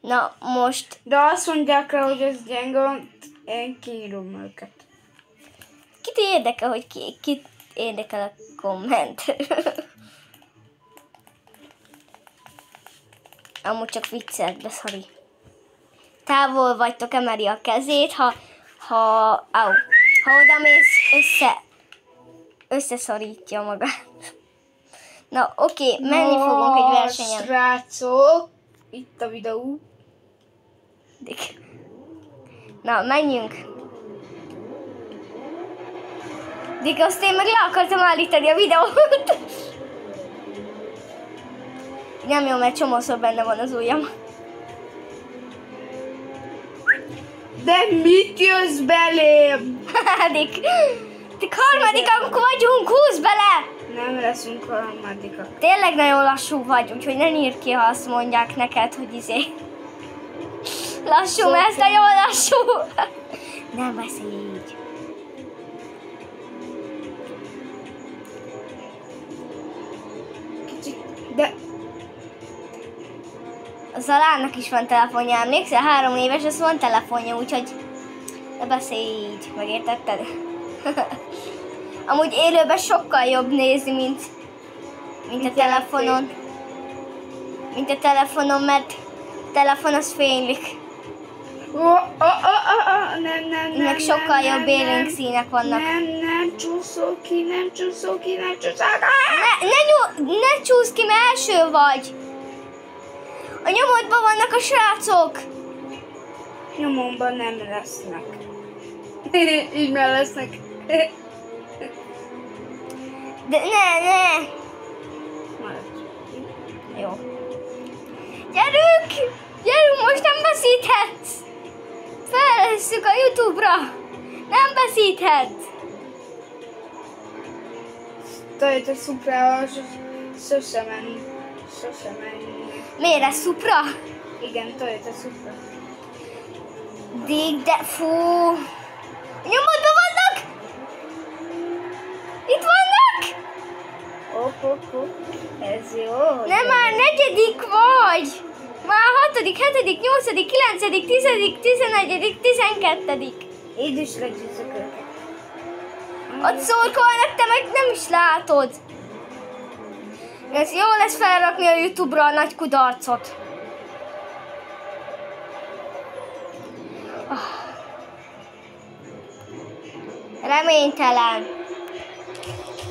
Na, most... De azt mondják rá, hogy ez gyenge, én kiírom őket. Kit érdekel, hogy kit érdekel a komment? Amúgy csak viccelt, de sorry. Távol vagytok, emeli a kezét, ha odamész, összeszorítja magát. Na, oké, menni fogunk egy versenyen. Srácok, itt a videó. Na, menjünk. Azt én meg le akartam állítani a videót. Nem jó, mert csomószor benne van az ujjam. De mit jössz belém? Harmadikak vagyunk, húzz bele! Nem leszünk harmadikak. Tényleg nagyon lassú vagy, úgyhogy ne írd ki, ha azt mondják neked, hogy lassú, mert ez nagyon lassú. Nem beszélj így. De... A Zalának is van telefonja, emlékszel? 3 éves, az van telefonja, úgyhogy ne beszélj így, megértetted? Amúgy élőben sokkal jobb nézni, mint a telefonon. Mint a telefonon, mert a telefon az fénylik. Nem, meg sokkal jobb élénk színek vannak. Nem csúszol ki. Ne csúsz ki, mert első vagy. A nyomodban vannak a srácok. Nyomomban nem lesznek. Így már lesznek. De ne. Jó. Gyerünk, most nem veszíthetsz. Felvesszük a YouTube-ra. Nem veszíthetsz. Toyota Supra sose menni. Miért ez Supra? Igen, Toyota Supra. De fú. Nyomodban vannak! Itt vannak! Hopp. Ez jó. Nem, már 4. vagy! Már 6., 7., 8., 9., 10., 11., 12. Így is legyőzzük őket. Ott szurkolnak, te meg nem is látod. Ez jó lesz felrakni a YouTube-ra a nagy kudarcot. Reménytelen.